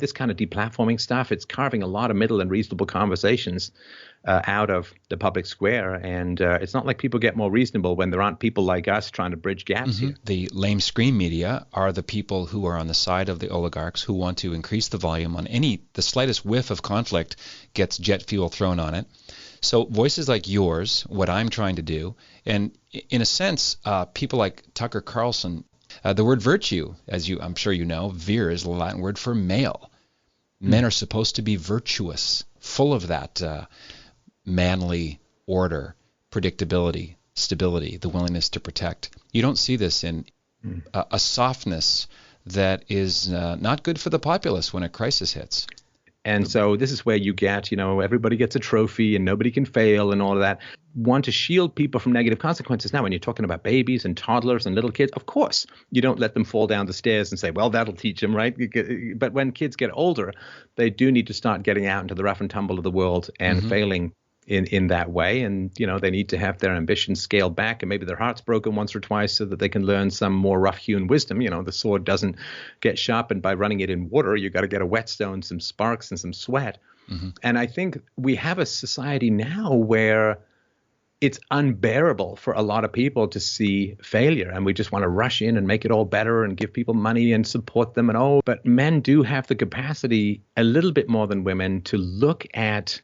this kind of deplatforming stuff, it's carving a lot of middle and reasonable conversations out of the public square. And it's not like people get more reasonable when there aren't people like us trying to bridge gaps here. The lamestream media are the people who are on the side of the oligarchs who want to increase the volume on the slightest whiff of conflict gets jet fuel thrown on it. So voices like yours, what I'm trying to do, and in a sense, people like Tucker Carlson, the word virtue, as I'm sure you know, vir is the Latin word for male. Men are supposed to be virtuous, full of that manly order, predictability, stability, the willingness to protect. You don't see this in a softness that is not good for the populace when a crisis hits. And so this is where you get, everybody gets a trophy and nobody can fail and all of that. Want to shield people from negative consequences. Now, when you're talking about babies and toddlers and little kids, of course, you don't let them fall down the stairs and say, well, that'll teach them, right? But when kids get older, they do need to start getting out into the rough and tumble of the world and failing in that way. And, they need to have their ambitions scaled back and maybe their hearts broken once or twice so that they can learn some more rough-hewn wisdom. The sword doesn't get sharpened by running it in water. You got to get a whetstone, some sparks and some sweat. And I think we have a society now where it's unbearable for a lot of people to see failure, and we just want to rush in and make it all better and give people money and support them but men do have the capacity a little bit more than women to look at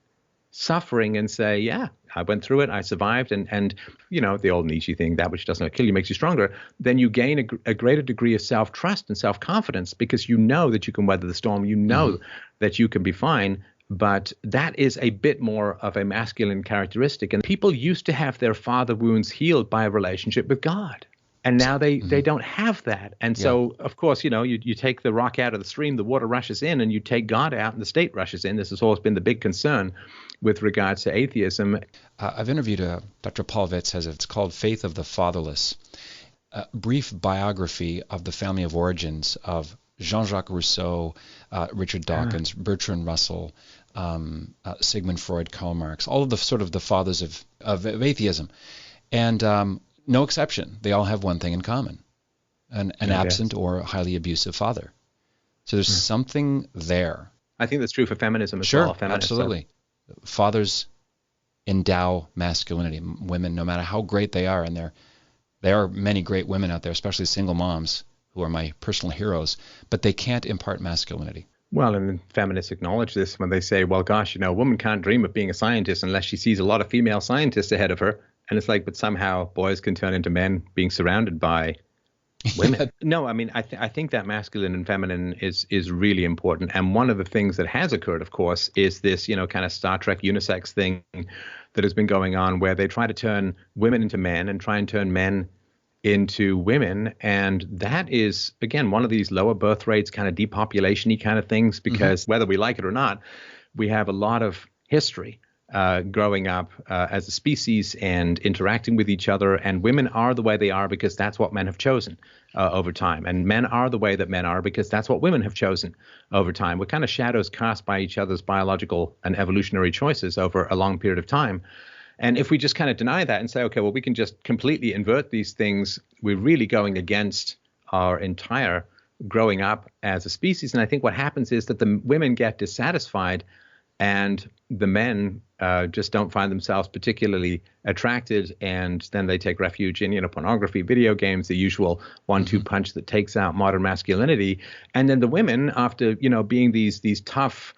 suffering and say, yeah, I went through it, I survived, and the old Nietzsche thing, that which does not kill you makes you stronger. Then you gain a greater degree of self-trust and self-confidence because you know that you can weather the storm, you know that you can be fine. But that is a bit more of a masculine characteristic. And people used to have their father wounds healed by a relationship with God. And now they don't have that. And so, of course, you take the rock out of the stream, the water rushes in, and you take God out and the state rushes in. This has always been the big concern with regards to atheism. I've interviewed Dr. Paul Vitz, it's called Faith of the Fatherless, a brief biography of the family of origins of Jean-Jacques Rousseau, Richard Dawkins, Bertrand Russell, Sigmund Freud, Karl Marx, all of the sort of the fathers of atheism. And no exception, they all have one thing in common, an absent or highly abusive father. So there's something there. I think that's true for feminism as well. Sure, absolutely. Fathers endow masculinity. Women, no matter how great they are, and there are many great women out there, especially single moms, who are my personal heroes, but they can't impart masculinity. Well, and feminists acknowledge this when they say, well, gosh, a woman can't dream of being a scientist unless she sees a lot of female scientists ahead of her. And it's like, but somehow boys can turn into men being surrounded by women. No, I think that masculine and feminine is really important. And one of the things that has occurred, of course, is this, kind of Star Trek unisex thing that has been going on where they try to turn women into men and try and turn men into women. And that is, again, one of these lower birth rates, kind of depopulation-y kind of things, because whether we like it or not, we have a lot of history growing up as a species and interacting with each other. And women are the way they are because that's what men have chosen over time. And men are the way that men are because that's what women have chosen over time. We're kind of shadows cast by each other's biological and evolutionary choices over a long period of time. And if we just kind of deny that and say, okay, well, we can just completely invert these things, we're really going against our entire growing up as a species. And I think what happens is that the women get dissatisfied and the men just don't find themselves particularly attracted. And then they take refuge in, pornography, video games, the usual 1-2 punch that takes out modern masculinity. And then the women, after, being these tough,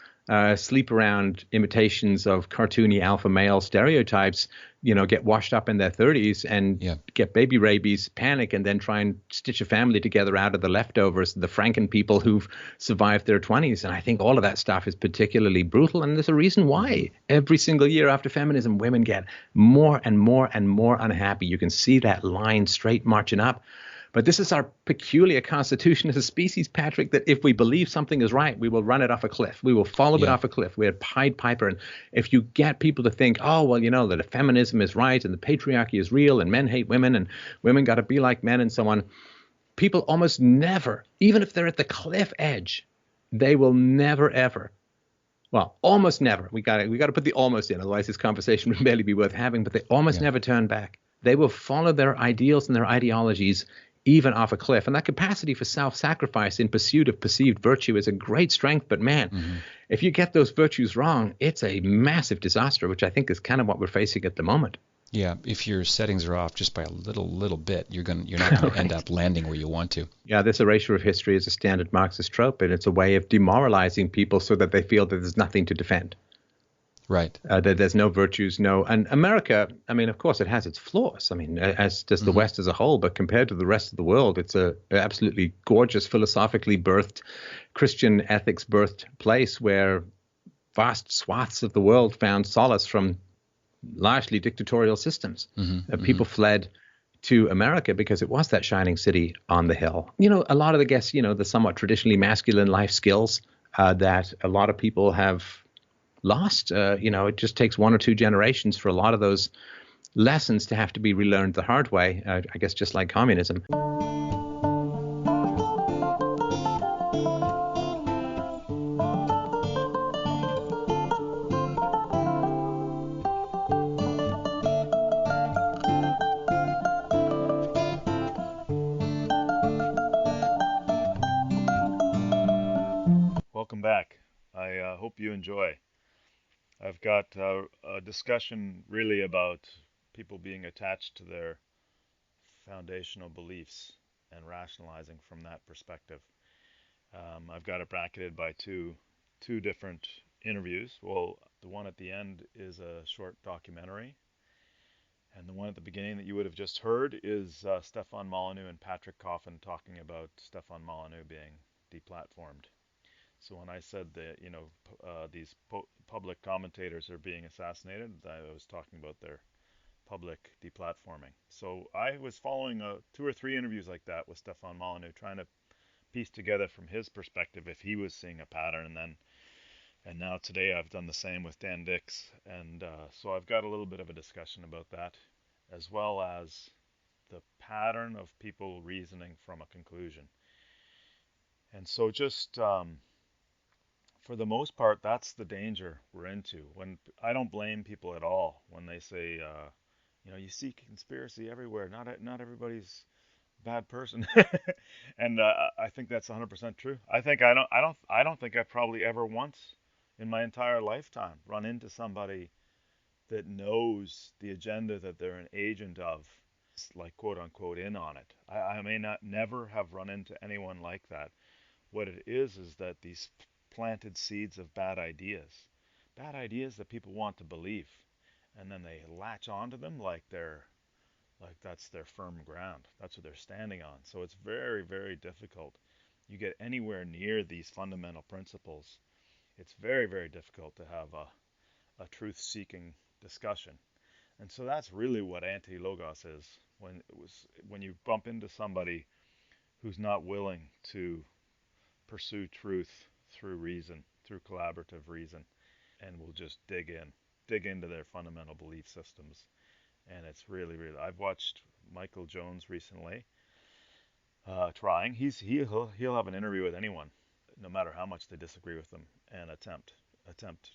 sleep around imitations of cartoony alpha male stereotypes, get washed up in their 30s and get baby rabies, panic, and then try and stitch a family together out of the leftovers, the Franken people who've survived their 20s. And I think all of that stuff is particularly brutal. And there's a reason why every single year after feminism, women get more and more and more unhappy. You can see that line straight marching up. But this is our peculiar constitution as a species, Patrick, that if we believe something is right, we will run it off a cliff. We will follow it off a cliff. We're Pied Piper. And if you get people to think, oh, well, that feminism is right and the patriarchy is real and men hate women and women got to be like men and so on, people almost never, even if they're at the cliff edge, they will never, ever. Well, almost never. We got to put the almost in, otherwise this conversation would barely be worth having, but they almost never turn back. They will follow their ideals and their ideologies even off a cliff. And that capacity for self-sacrifice in pursuit of perceived virtue is a great strength. But man, if you get those virtues wrong, it's a massive disaster, which I think is kind of what we're facing at the moment. Yeah, if your settings are off just by a little bit, you're not going to end up landing where you want to. Yeah, this erasure of history is a standard Marxist trope, and it's a way of demoralizing people so that they feel that there's nothing to defend. Right. That there's no virtues, and America, I mean, of course, it has its flaws. I mean, as does the West as a whole, but compared to the rest of the world, it's a absolutely gorgeous, philosophically birthed, Christian ethics birthed place where vast swaths of the world found solace from largely dictatorial systems. People fled to America because it was that shining city on the hill. A lot of the guests, the somewhat traditionally masculine life skills that a lot of people have lost. It just takes one or two generations for a lot of those lessons to have to be relearned the hard way, I guess, just like communism. Welcome back. I hope you enjoy. I've got a discussion really about people being attached to their foundational beliefs and rationalizing from that perspective. I've got it bracketed by two different interviews. Well, the one at the end is a short documentary, and the one at the beginning that you would have just heard is Stefan Molyneux and Patrick Coffin talking about Stefan Molyneux being deplatformed. So when I said that, these public commentators are being assassinated, I was talking about their public deplatforming. So I was following two or three interviews like that with Stefan Molyneux, trying to piece together from his perspective if he was seeing a pattern. And now today I've done the same with Dan Dix, and so I've got a little bit of a discussion about that, as well as the pattern of people reasoning from a conclusion. And so just for the most part, that's the danger we're into. When I don't blame people at all when they say, you see conspiracy everywhere. Not everybody's a bad person, and I think that's 100% true. I don't think I've probably ever once in my entire lifetime run into somebody that knows the agenda that they're an agent of, like quote unquote in on it. I may not never have run into anyone like that. What it is that these planted seeds of bad ideas that people want to believe, and then they latch onto them like that's their firm ground. That's what they're standing on. So it's very, very difficult. You get anywhere near these fundamental principles, it's very, very difficult to have a truth-seeking discussion. And so that's really what anti-logos is. When you bump into somebody who's not willing to pursue truth through reason, through collaborative reason, and will just dig into their fundamental belief systems. And it's really, really. I've watched Michael Jones recently trying. He'll have an interview with anyone, no matter how much they disagree with them, and attempt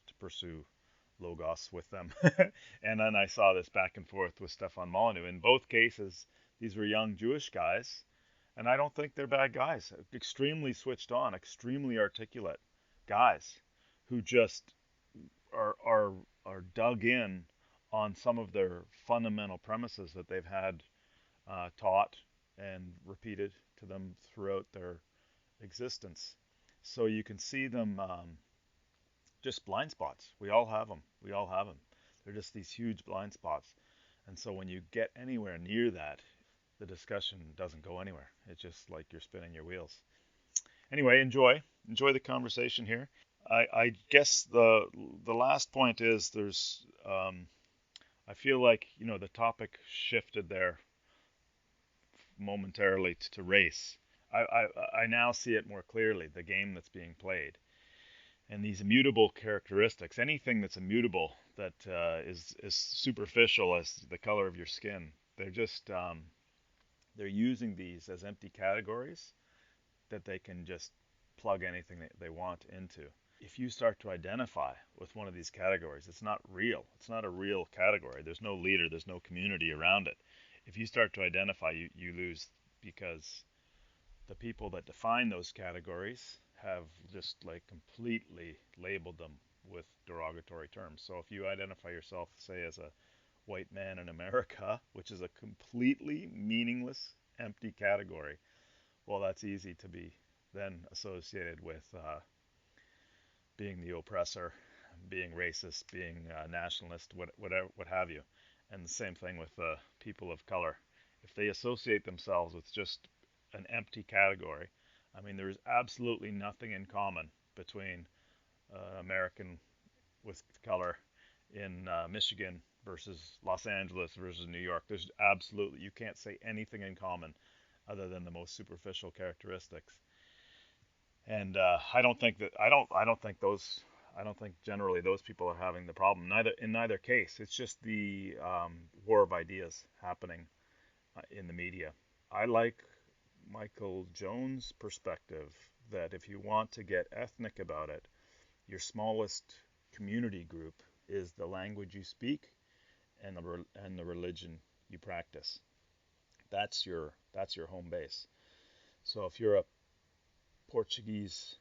to pursue logos with them. And then I saw this back and forth with Stefan Molyneux. In both cases, these were young Jewish guys, and I don't think they're bad guys. Extremely switched on, extremely articulate guys who just are dug in on some of their fundamental premises that they've had taught and repeated to them throughout their existence. So you can see them just blind spots. We all have them. We all have them. They're just these huge blind spots. And so when you get anywhere near that, the discussion doesn't go anywhere. It's just like you're spinning your wheels. Anyway, enjoy the conversation here. I guess the last point is there's I feel like the topic shifted there momentarily to race. I now see it more clearly, the game that's being played, and these immutable characteristics. Anything that's immutable, that is superficial as the color of your skin. They're just they're using these as empty categories that they can just plug anything that they want into. If you start to identify with one of these categories, it's not real. It's not a real category. There's no leader. There's no community around it. If you start to identify, you lose because the people that define those categories have just like completely labeled them with derogatory terms. So if you identify yourself, say, as a white man in America, which is a completely meaningless, empty category, well, that's easy to be then associated with being the oppressor, being racist, being nationalist, whatever, what have you. And the same thing with people of color. If they associate themselves with just an empty category, I mean, there's absolutely nothing in common between American with color in Michigan versus Los Angeles versus New York. There's absolutely, you can't say anything in common other than the most superficial characteristics. And I don't think generally those people are having the problem. Neither case. It's just the war of ideas happening in the media. I like Michael Jones' perspective that if you want to get ethnic about it, your smallest community group is the language you speak and the religion you practice. That's your home base. So if you're a Portuguese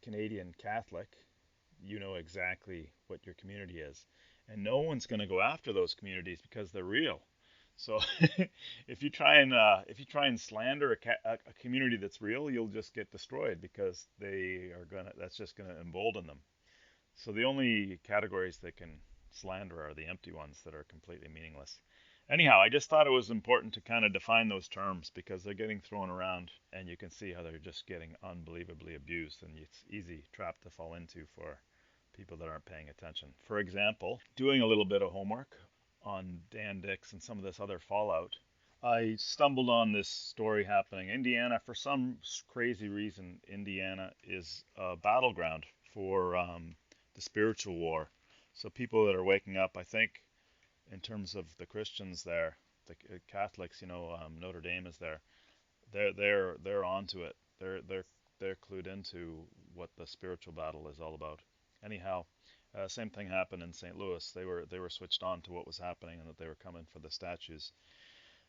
Canadian Catholic, you know exactly what your community is. And no one's going to go after those communities because they're real. So if you try and slander a community that's real, you'll just get destroyed because that's just gonna embolden them. So the only categories that can slander are the empty ones that are completely meaningless. Anyhow, I just thought it was important to kind of define those terms because they're getting thrown around and you can see how they're just getting unbelievably abused, and it's easy trap to fall into for people that aren't paying attention. For example, doing a little bit of homework on Dan Dix and some of this other fallout, I stumbled on this story happening. Indiana, for some crazy reason, Indiana is a battleground for the spiritual war. So people that are waking up, I think, in terms of the Christians there, the Catholics, Notre Dame is there. They're onto it. They're clued into what the spiritual battle is all about. Anyhow, same thing happened in St. Louis. They were switched on to what was happening and that they were coming for the statues.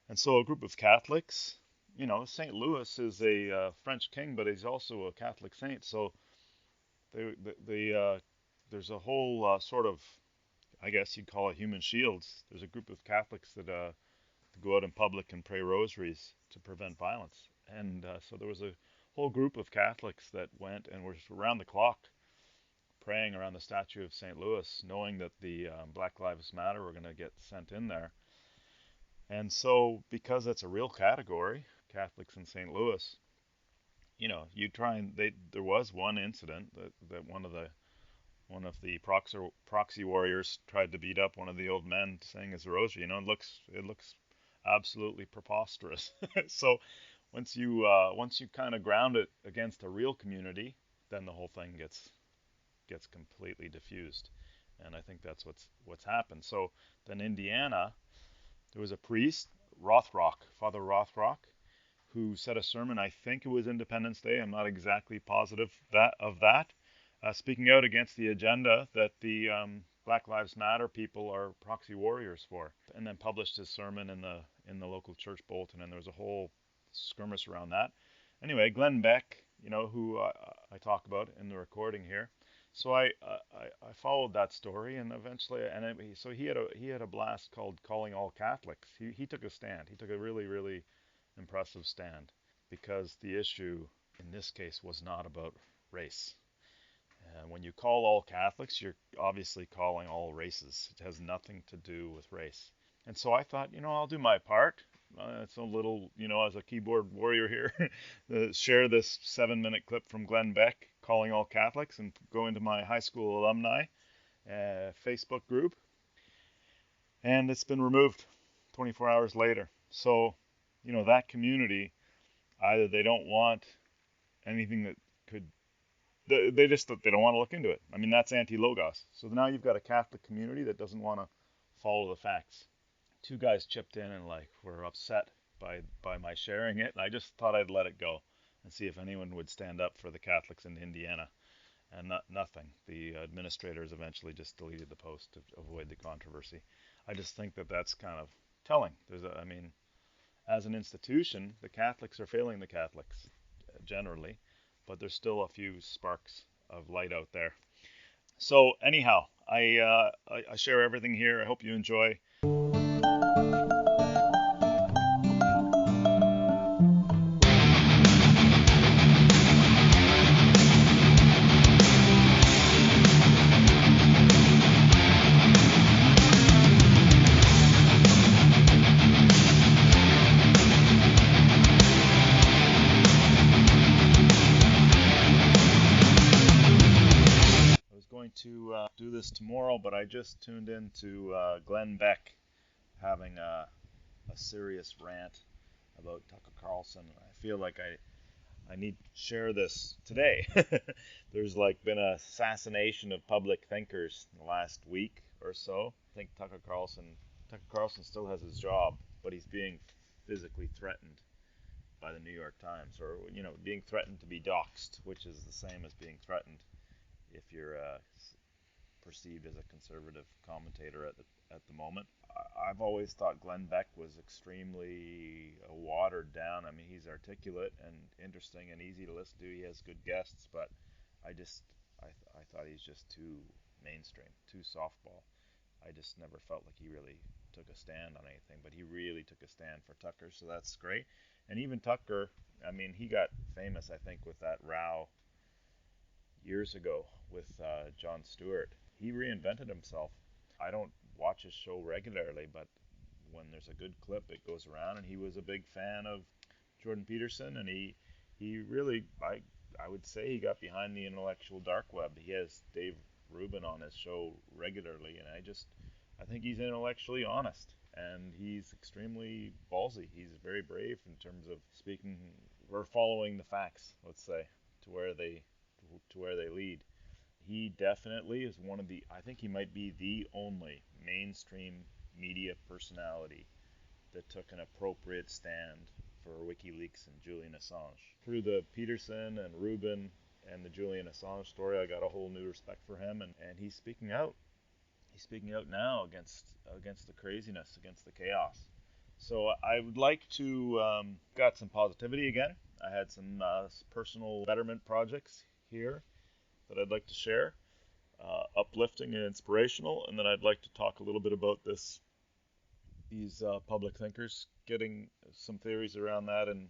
And so a group of Catholics, St. Louis is a French king, but he's also a Catholic saint. So there's a whole sort of, I guess you'd call it human shields. There's a group of Catholics that go out in public and pray rosaries to prevent violence. And so there was a whole group of Catholics that went and were around the clock praying around the statue of St. Louis, knowing that the Black Lives Matter were going to get sent in there. And so, because that's a real category, Catholics in St. Louis, you try and there was one incident that one of the proxy warriors tried to beat up one of the old men saying his rosary. It looks absolutely preposterous. So once you kind of ground it against a real community, then the whole thing gets completely diffused. And I think that's what's happened. So then Indiana, there was a priest, Father Rothrock, who said a sermon. I think it was Independence Day. I'm not exactly positive of that. Speaking out against the agenda that the Black Lives Matter people are proxy warriors for, and then published his sermon in the local church bulletin, and there was a whole skirmish around that. Anyway, Glenn Beck, who I talk about in the recording here. So I followed that story, and eventually, so he had a blast called "Calling All Catholics." He took a stand. He took a really, really impressive stand, because the issue in this case was not about race. When you call all Catholics, you're obviously calling all races. It has nothing to do with race. And so I thought, I'll do my part. It's a little, as a keyboard warrior here, share this 7-minute clip from Glenn Beck calling all Catholics and go into my high school alumni Facebook group. And it's been removed 24 hours later. So, that community, either they don't want anything that could, they don't want to look into it. I mean, that's anti-logos. So now you've got a Catholic community that doesn't want to follow the facts. Two guys chipped in and were upset by my sharing it, and I just thought I'd let it go and see if anyone would stand up for the Catholics in Indiana. And nothing. The administrators eventually just deleted the post to avoid the controversy. I just think that that's kind of telling. as an institution, the Catholics are failing the Catholics generally, but there's still a few sparks of light out there. So anyhow, I share everything here. I hope you enjoy. To do this tomorrow, but I just tuned in to Glenn Beck having a serious rant about Tucker Carlson. I feel like I need to share this today. There's like been an assassination of public thinkers in the last week or so. I think Tucker Carlson still has his job, but he's being physically threatened by the New York Times, or being threatened to be doxxed, which is the same as being threatened if you're perceived as a conservative commentator at the moment. I've always thought Glenn Beck was extremely watered down. I mean, he's articulate and interesting and easy to listen to. He has good guests, but I thought he's just too mainstream, too softball. I just never felt like he really took a stand on anything, but he really took a stand for Tucker, so that's great. And even Tucker, I mean, he got famous, I think, with that row years ago with Jon Stewart. He reinvented himself. I don't watch his show regularly, but when there's a good clip, it goes around, and he was a big fan of Jordan Peterson, and he really, I would say he got behind the intellectual dark web. He has Dave Rubin on his show regularly, and I think he's intellectually honest, and he's extremely ballsy. He's very brave in terms of speaking. We're following the facts, let's say, to where they lead. He definitely is one of the, I think he might be the only mainstream media personality that took an appropriate stand for WikiLeaks and Julian Assange. Through the Peterson and Rubin and the Julian Assange story, I got a whole new respect for him, and he's speaking out. He's speaking out now against the craziness, against the chaos. So I would like to got some positivity again. I had some personal betterment projects here that I'd like to share, uplifting and inspirational, and then I'd like to talk a little bit about these public thinkers, getting some theories around that and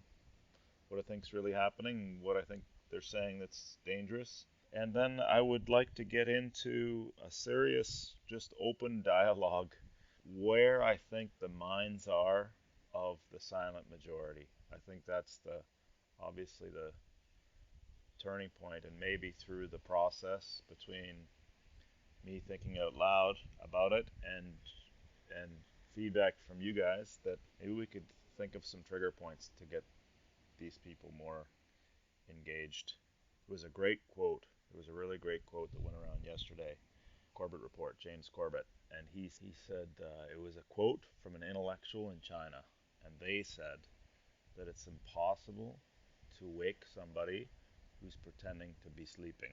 what I think's really happening, and what I think they're saying that's dangerous. And then I would like to get into a serious, just open dialogue where I think the minds are of the silent majority. I think that's obviously the turning point, and maybe through the process between me thinking out loud about it and feedback from you guys, that maybe we could think of some trigger points to get these people more engaged. It was a great quote. It was a really great quote that went around yesterday. Corbett Report, James Corbett, and he said it was a quote from an intellectual in China, and they said that it's impossible to wake somebody who's pretending to be sleeping.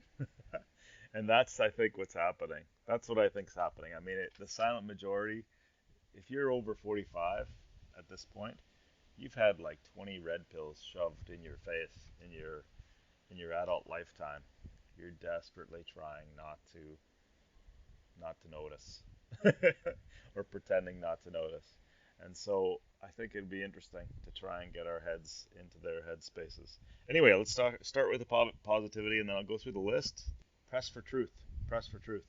And that's, I think, what's happening. That's what I think's happening. I mean, the silent majority, if you're over 45 at this point, you've had like 20 red pills shoved in your face in your adult lifetime. You're desperately trying not to notice or pretending not to notice. And so I think it'd be interesting to try and get our heads into their head spaces. Anyway, let's start with the positivity, and then I'll go through the list. Press for Truth. Press for Truth.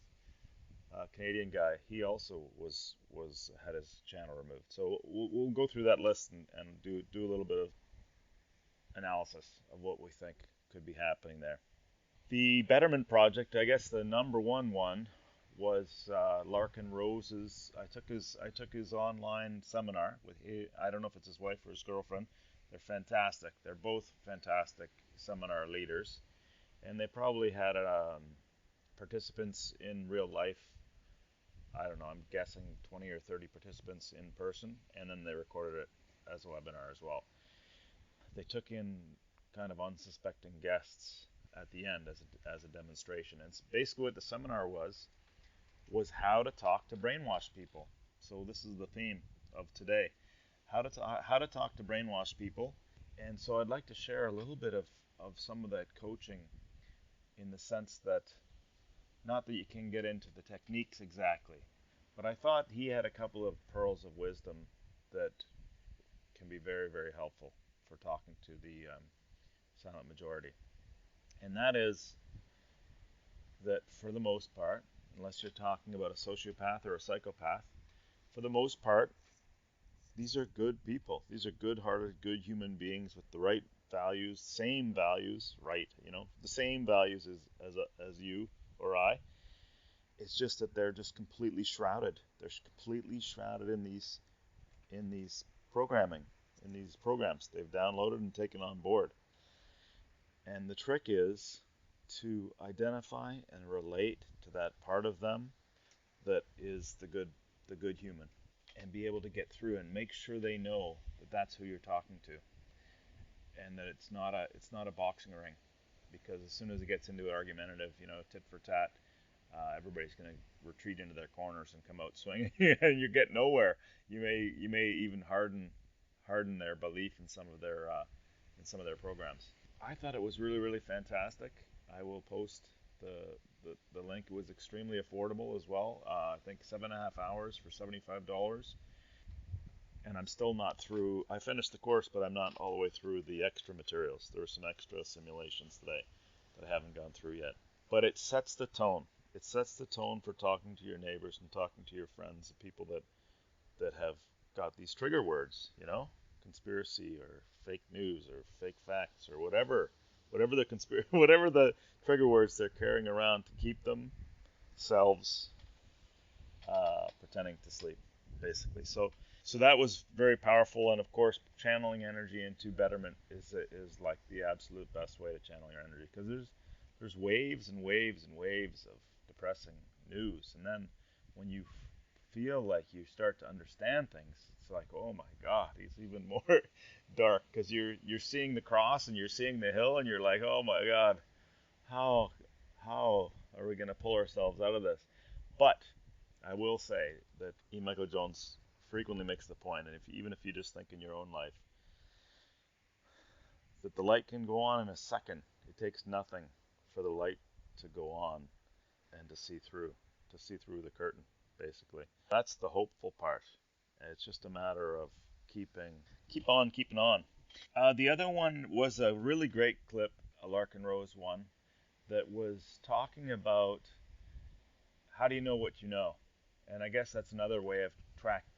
Canadian guy. He also had his channel removed. So we'll go through that list and do a little bit of analysis of what we think could be happening there. The Betterment Project, I guess the number one was Larkin Rose's. I took his online seminar with. I don't know if it's his wife or his girlfriend. They're fantastic. They're both fantastic seminar leaders, and they probably had participants in real life. I don't know. I'm guessing 20 or 30 participants in person, and then they recorded it as a webinar as well. They took in kind of unsuspecting guests at the end as a demonstration, and basically what the seminar was how to talk to brainwashed people. So this is the theme of today: how to talk to brainwashed people. And so I'd like to share a little bit of some of that coaching, in the sense that, not that you can get into the techniques exactly, but I thought he had a couple of pearls of wisdom that can be very, very helpful for talking to the silent majority. And that is that, for the most part, unless you're talking about a sociopath or a psychopath, for the most part, these are good people. These are good-hearted, good human beings with the right values, same values, right? The same values as you or I. It's just that they're just completely shrouded. They're completely shrouded in these programming, in these programs they've downloaded and taken on board. And the trick is to identify and relate to that part of them that is the good human, and be able to get through and make sure they know that that's who you're talking to, and that it's not a boxing ring. Because as soon as it gets into argumentative, tit for tat, everybody's going to retreat into their corners and come out swinging, and you get nowhere. You may even harden their belief in some of their programs. I thought it was really, really fantastic. I will post the link. It was extremely affordable as well. I think 7.5 hours for $75. And I'm still not through. I finished the course, but I'm not all the way through the extra materials. There were some extra simulations today that I haven't gone through yet. But it sets the tone. It sets the tone for talking to your neighbors and talking to your friends, the people that have got these trigger words, conspiracy or fake news or fake facts or whatever the whatever the trigger words they're carrying around to keep themselves pretending to sleep, basically. So that was very powerful, and of course, channeling energy into betterment is like the absolute best way to channel your energy, because there's waves and waves and waves of depressing news, and then when you feel like you start to understand things, it's like, oh my God, it's even more dark, because you're seeing the cross and you're seeing the hill, and you're like, oh my God, how how are we going to pull ourselves out of this? But I will say that E. Michael Jones frequently makes the point, and even if you just think in your own life, that the light can go on in a second. It takes nothing for the light to go on and to see through the curtain, basically. That's the hopeful part. It's just a matter of keeping on. The other one was a really great clip, a Larkin Rose one, that was talking about how do you know what you know? And I guess that's another way of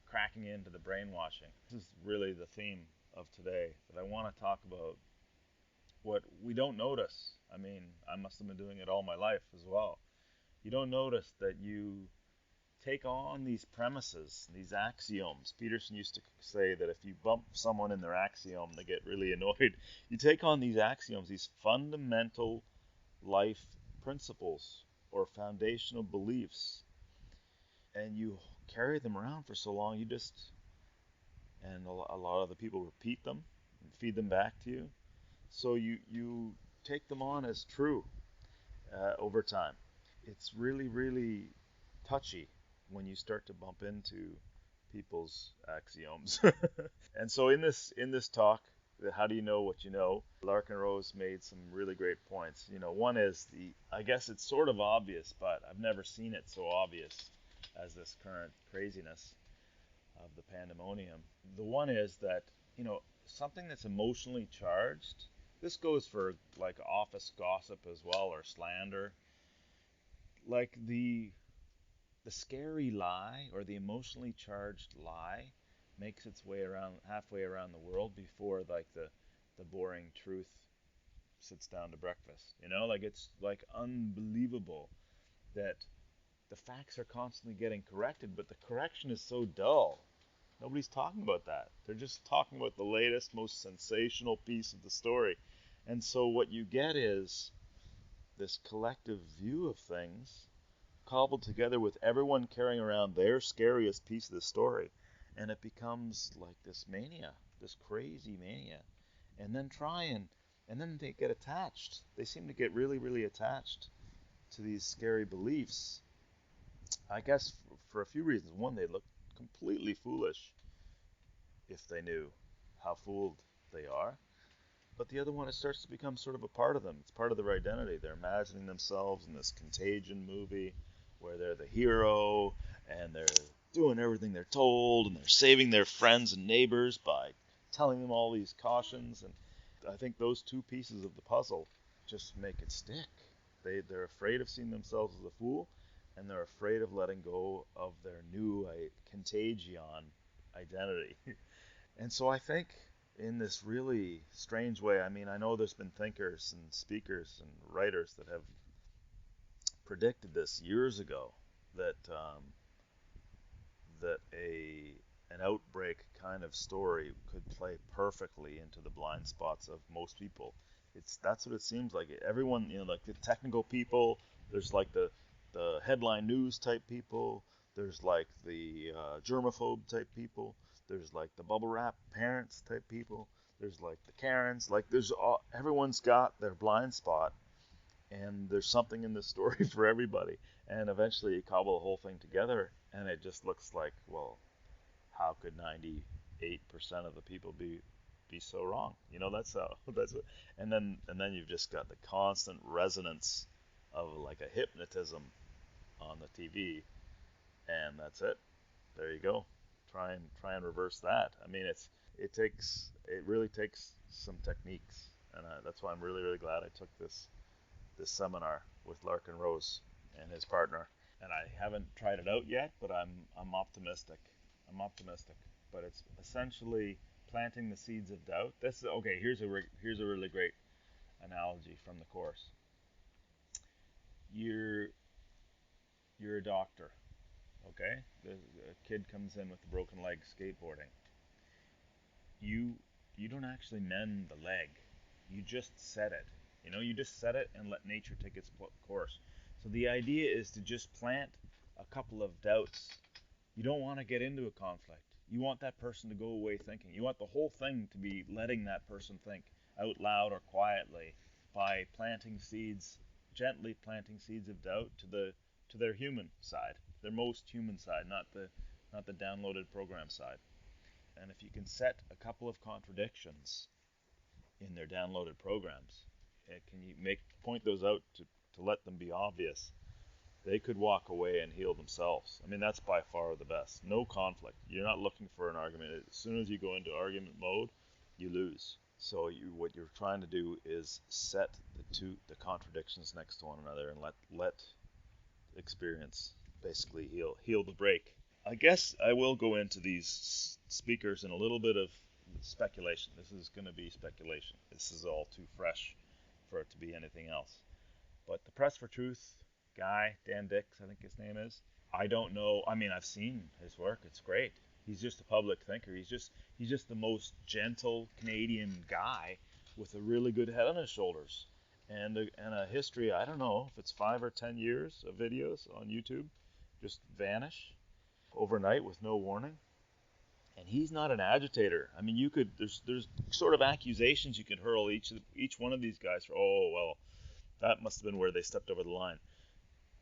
cracking into the brainwashing. This is really the theme of today, that I want to talk about what we don't notice. I mean, I must have been doing it all my life as well. You don't notice that you take on these premises, these axioms. Peterson used to say that if you bump someone in their axiom, they get really annoyed. You take on these axioms, these fundamental life principles or foundational beliefs, and you carry them around for so long, and a lot of the people repeat them and feed them back to you. So you take them on as true over time. It's really, really touchy when you start to bump into people's axioms. And so in this talk, how do you know what you know? Larkin Rose made some really great points. One is I guess it's sort of obvious, but I've never seen it so obvious as this current craziness of the pandemonium. The one is that, something that's emotionally charged, this goes for like office gossip as well, or slander, like the scary lie or the emotionally charged lie makes its way around halfway around the world before like the boring truth sits down to breakfast. Like it's like unbelievable that the facts are constantly getting corrected, but the correction is so dull. Nobody's talking about that. They're just talking about the latest, most sensational piece of the story. And so what you get is this collective view of things cobbled together with everyone carrying around their scariest piece of the story. And it becomes like this mania, this crazy mania. And then they get attached. They seem to get really, really attached to these scary beliefs. I guess for a few reasons. One, they look completely foolish if they knew how fooled they are. But the other one, it starts to become sort of a part of them. It's part of their identity. They're imagining themselves in this Contagion movie where they're the hero and they're doing everything they're told and they're saving their friends and neighbors by telling them all these cautions. And I think those two pieces of the puzzle just make it stick. They're afraid of seeing themselves as a fool, and they're afraid of letting go of their new contagion identity. And so I think in this really strange way, I mean, I know there's been thinkers and speakers and writers that have predicted this years ago that that an outbreak kind of story could play perfectly into the blind spots of most people. That's what it seems like. Everyone, like the technical people, there's like the headline news type people, there's like the germaphobe type people, there's like the bubble wrap parents type people, there's like the Karens, like everyone's got their blind spot, and there's something in this story for everybody. And eventually you cobble the whole thing together, and it just looks like, well, how could 98% of the people be so wrong? That's how that's what, and then you've just got the constant resonance of like a hypnotism on the TV, and that's it. There you go. Try and reverse that. I mean, it really takes some techniques, and that's why I'm really really glad I took this seminar with Larkin Rose and his partner. And I haven't tried it out yet, but I'm optimistic. I'm optimistic. But it's essentially planting the seeds of doubt. This okay. Here's a really great analogy from the course. You're you're a doctor, okay? A kid comes in with a broken leg skateboarding. You you don't actually mend the leg. You just set it. You just set it and let nature take its course. So the idea is to just plant a couple of doubts. You don't want to get into a conflict. You want that person to go away thinking. You want the whole thing to be letting that person think out loud or quietly by planting seeds, gently planting seeds of doubt to their human side, their most human side, not the downloaded program side. And if you can set a couple of contradictions in their downloaded programs, can you point those out to let them be obvious? They could walk away and heal themselves. I mean, that's by far the best. No conflict. You're not looking for an argument. As soon as you go into argument mode, you lose. So what you're trying to do is set the contradictions next to one another and let experience basically heal the break. I guess I will go into these speakers in a little bit of speculation. This is going to be speculation. This is all too fresh for it to be anything else. But the Press for Truth guy, Dan Dix, I think his name is. I don't know. I mean, I've seen his work. It's great. He's just a public thinker. He's just the most gentle Canadian guy with a really good head on his shoulders and a history. I don't know if it's 5 or 10 years of videos on YouTube just vanish overnight with no warning. And he's not an agitator. I mean, there's sort of accusations you can hurl each one of these guys for. Oh well, that must have been where they stepped over the line.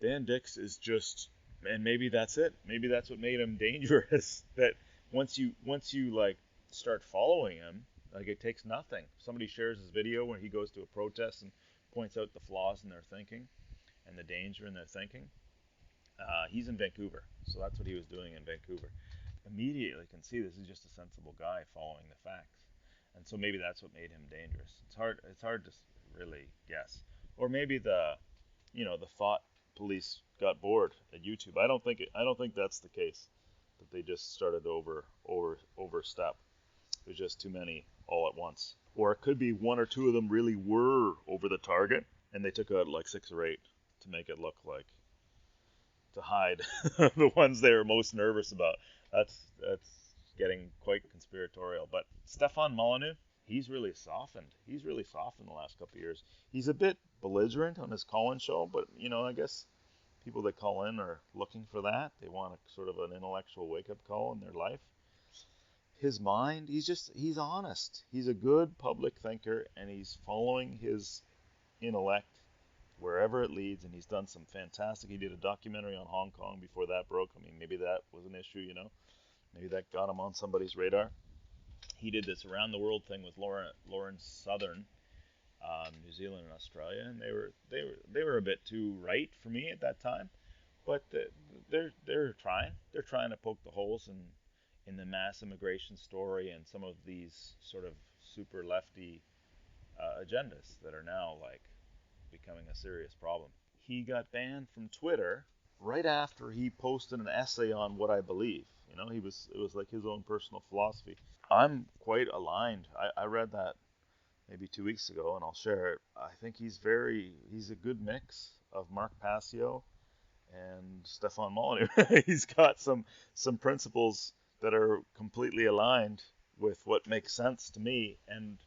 Dan Dix is just, and maybe that's it. Maybe that's what made him dangerous. That once you like start following him, like it takes nothing. Somebody shares his video where he goes to a protest and points out the flaws in their thinking and the danger in their thinking. He's in Vancouver, so that's what he was doing in Vancouver. Immediately can see this is just a sensible guy following the facts, and so maybe that's what made him dangerous. It's hard to really guess, or maybe the thought police got bored at YouTube. I don't think that's the case. That they just started to overstep. There's just too many all at once. Or it could be one or two of them really were over the target, and they took out like 6 or 8 to make it look like to hide the ones they were most nervous about. That's getting quite conspiratorial. But Stefan Molyneux, he's really softened. He's really softened the last couple of years. He's a bit belligerent on his call-in show, but I guess people that call in are looking for that. They want a sort of an intellectual wake-up call in their life. His mind, he's honest. He's a good public thinker, and he's following his intellect wherever it leads, and he's done some fantastic. He did a documentary on Hong Kong before that broke. I mean, maybe that was an issue. Maybe that got him on somebody's radar. He did this around the world thing with Lauren Southern, New Zealand and Australia, and they were a bit too right for me at that time. But they're trying. They're trying to poke the holes in the mass immigration story and some of these sort of super lefty agendas that are now like becoming a serious problem. He got banned from Twitter right after he posted an essay on what I believe. It was like his own personal philosophy. I'm quite aligned. I read that maybe 2 weeks ago, and I'll share it. I think he's a good mix of Mark Passio and Stefan Molyneux. He's got some principles that are completely aligned with what makes sense to me. And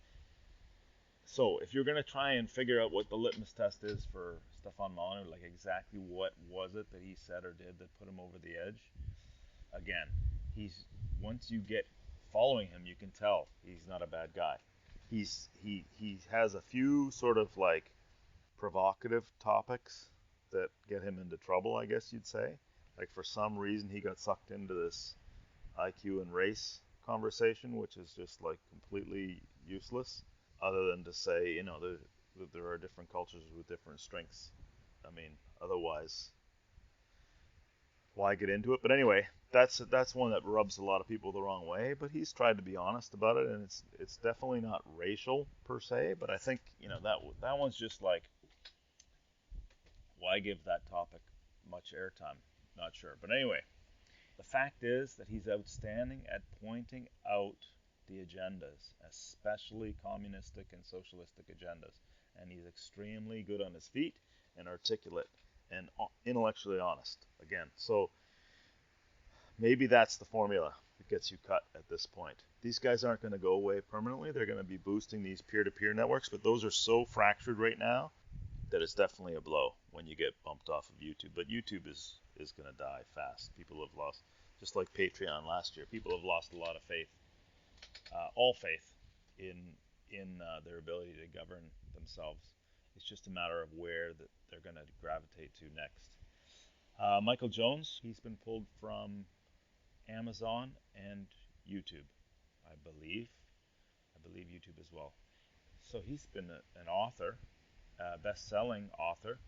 so if you're going to try and figure out what the litmus test is for Stefan Molyneux, like exactly what was it that he said or did that put him over the edge, again, he's once you get following him, you can tell he's not a bad guy. He has a few sort of like provocative topics that get him into trouble, I guess you'd say. Like for some reason he got sucked into this IQ and race conversation, which is just like completely useless, other than to say, there are different cultures with different strengths. I mean, otherwise, why get into it? But anyway, that's one that rubs a lot of people the wrong way. But he's tried to be honest about it, and it's definitely not racial per se. But I think that one's just like, why give that topic much airtime? Not sure. But anyway, the fact is that he's outstanding at pointing out the agendas, especially communistic and socialistic agendas. And he's extremely good on his feet and articulate and intellectually honest. Again, so maybe that's the formula that gets you cut at this point. These guys aren't going to go away permanently. They're going to be boosting these peer-to-peer networks, but those are so fractured right now that it's definitely a blow when you get bumped off of YouTube. But YouTube is going to die fast. People have lost, just like Patreon last year, people have lost a lot of faith, all faith in their ability to govern themselves. It's just a matter of where they're going to gravitate to next. Michael Jones, he's been pulled from Amazon and YouTube, I believe. I believe YouTube as well. So he's been an author, best-selling author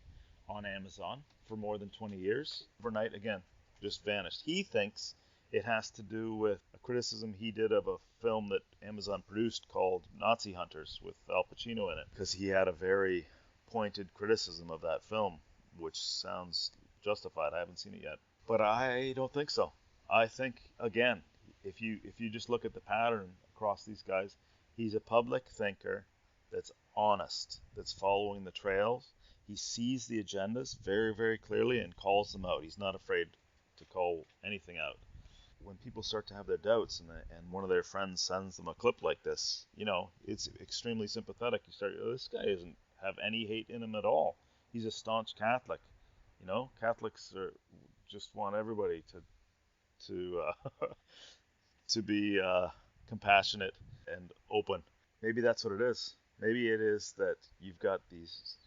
on Amazon for more than 20 years. Overnight, again, just vanished. He thinks it has to do with a criticism he did of a film that Amazon produced called Nazi Hunters with Al Pacino in it, because he had a very pointed criticism of that film, which sounds justified. I haven't seen it yet, but I don't think so. I think, again, if you just look at the pattern across these guys, he's a public thinker that's honest, that's following the trails. He sees the agendas very, very clearly and calls them out. He's not afraid to call anything out. When people start to have their doubts and one of their friends sends them a clip like this, it's extremely sympathetic. You start, this guy doesn't have any hate in him at all. He's a staunch Catholic. Catholics just want everybody to be compassionate and open. Maybe that's what it is. Maybe it is that you've got these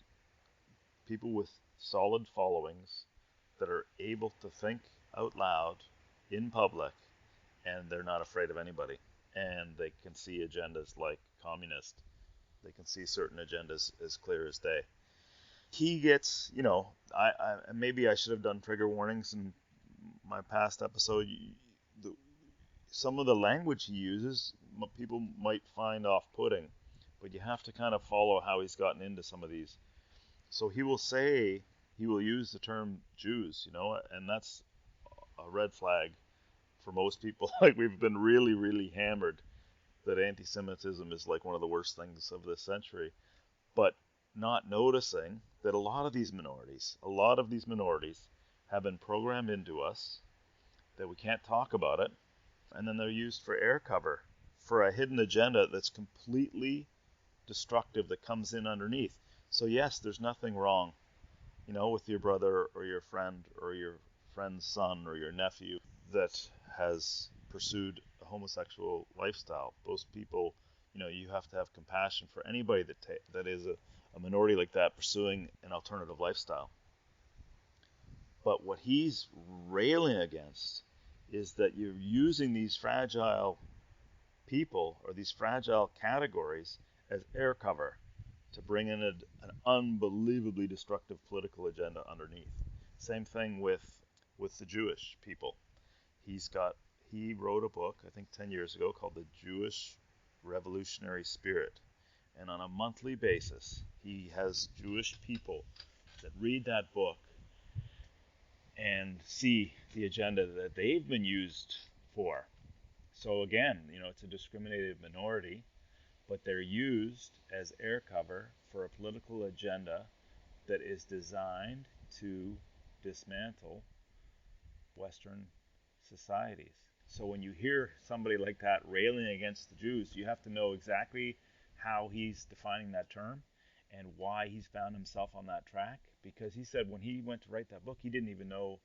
people with solid followings that are able to think out loud in public, and they're not afraid of anybody. And they can see agendas like communist. They can see certain agendas as clear as day. He gets, I maybe I should have done trigger warnings in my past episode. Some of the language he uses, people might find off-putting, but you have to kind of follow how he's gotten into some of these. So he will use the term Jews, and that's a red flag for most people. Like, we've been really, really hammered that anti-Semitism is like one of the worst things of this century, but not noticing that a lot of these minorities have been programmed into us that we can't talk about it, and then they're used for air cover for a hidden agenda that's completely destructive that comes in underneath. So yes, there's nothing wrong, with your brother or your friend or your friend's son or your nephew that has pursued a homosexual lifestyle. Those people, you have to have compassion for anybody that is a minority like that pursuing an alternative lifestyle. But what he's railing against is that you're using these fragile people or these fragile categories as air cover to bring in an unbelievably destructive political agenda underneath. Same thing with the Jewish people. He's got he wrote a book I think 10 years ago called The Jewish Revolutionary Spirit, and on a monthly basis he has Jewish people that read that book and see the agenda that they've been used for. So again, it's a discriminated minority, but they're used as air cover for a political agenda that is designed to dismantle Western societies. So when you hear somebody like that railing against the Jews, you have to know exactly how he's defining that term and why he's found himself on that track. Because he said when he went to write that book, he didn't even know,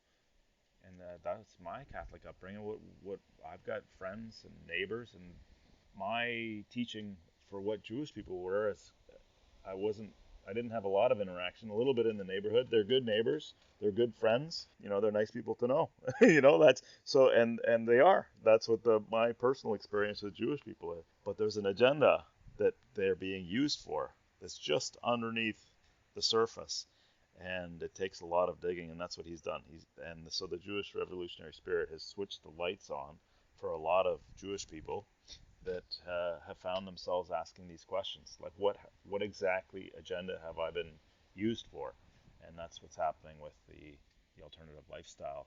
and that's my Catholic upbringing. What I've got friends and neighbors, and my teaching for what Jewish people were is I wasn't I didn't have a lot of interaction, a little bit in the neighborhood. They're good neighbors, they're good friends, they're nice people to know. That's so and they are. That's what my personal experience with Jewish people is. But there's an agenda that they're being used for that's just underneath the surface. And it takes a lot of digging, and that's what he's done. So the Jewish revolutionary spirit has switched the lights on for a lot of Jewish people that have found themselves asking these questions, like what exactly agenda have I been used for? And that's what's happening with the alternative lifestyle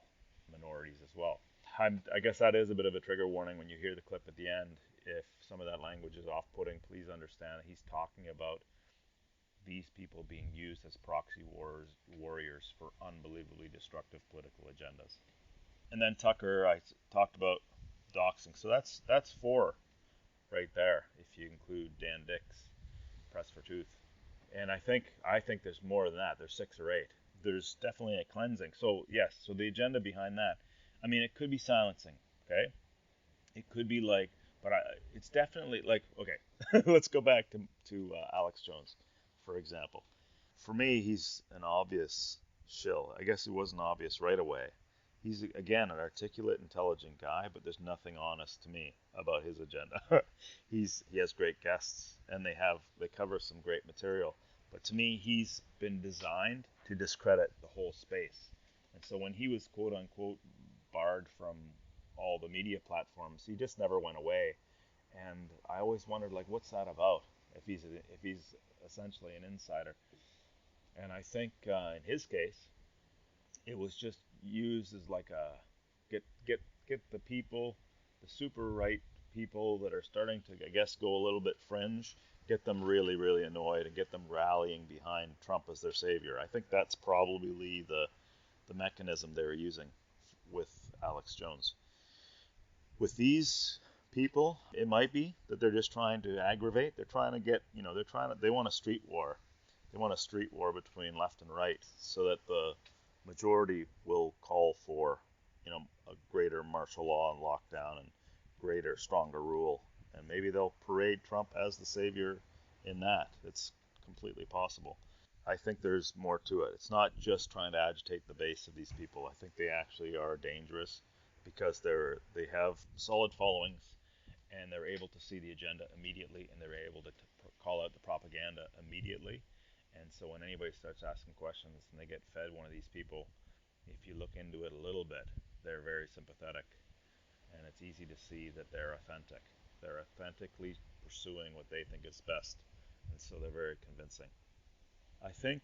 minorities as well. I guess that is a bit of a trigger warning when you hear the clip at the end. If some of that language is off-putting, please understand that he's talking about these people being used as proxy warriors for unbelievably destructive political agendas. And then Tucker, I talked about doxing. So that's four right there, if you include Dan Dick's Press for Truth. And I think there's more than that. There's six or eight. There's definitely a cleansing. So yes, so the agenda behind that, I mean, it could be silencing. Okay, it could be like, but it's definitely like, okay, let's go back to Alex Jones, for example. For me, he's an obvious shill. I guess he wasn't obvious right away. He's again an articulate, intelligent guy, but there's nothing honest to me about his agenda. He has great guests, and they cover some great material. But to me, he's been designed to discredit the whole space. And so when he was quote unquote barred from all the media platforms, he just never went away. And I always wondered, like, what's that about? If he's essentially an insider. And I think in his case, it was just used as like a get the people, the super right people that are starting to, I guess, go a little bit fringe, get them really really annoyed and get them rallying behind Trump as their savior. I think that's probably the mechanism they were using with Alex Jones. With these people, it might be that they're just trying to aggravate. They're trying to get, they want a street war. They want a street war between left and right so that the majority will call for, a greater martial law and lockdown and greater, stronger rule. And maybe they'll parade Trump as the savior in that. It's completely possible. I think there's more to it. It's not just trying to agitate the base of these people. I think they actually are dangerous because they have solid followings and they're able to see the agenda immediately and they're able to call out the propaganda immediately. And so when anybody starts asking questions and they get fed one of these people, if you look into it a little bit, they're very sympathetic and it's easy to see that they're authentic. They're authentically pursuing what they think is best. And so they're very convincing. I think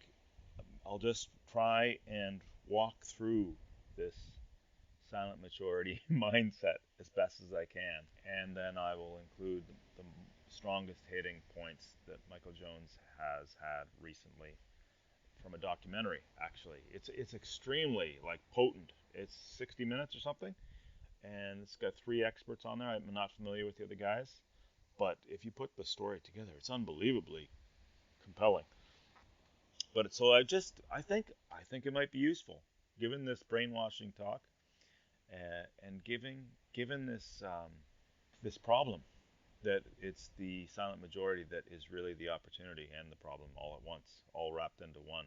I'll just try and walk through this silent majority mindset as best as I can, and then I will include the strongest hitting points that Michael Jones has had recently from a documentary. Actually, it's extremely like potent. It's 60 minutes or something, and it's got three experts on there. I'm not familiar with the other guys, but if you put the story together, it's unbelievably compelling. But so I think it might be useful, given this brainwashing talk, and given this problem that it's the silent majority that is really the opportunity and the problem all at once, all wrapped into one.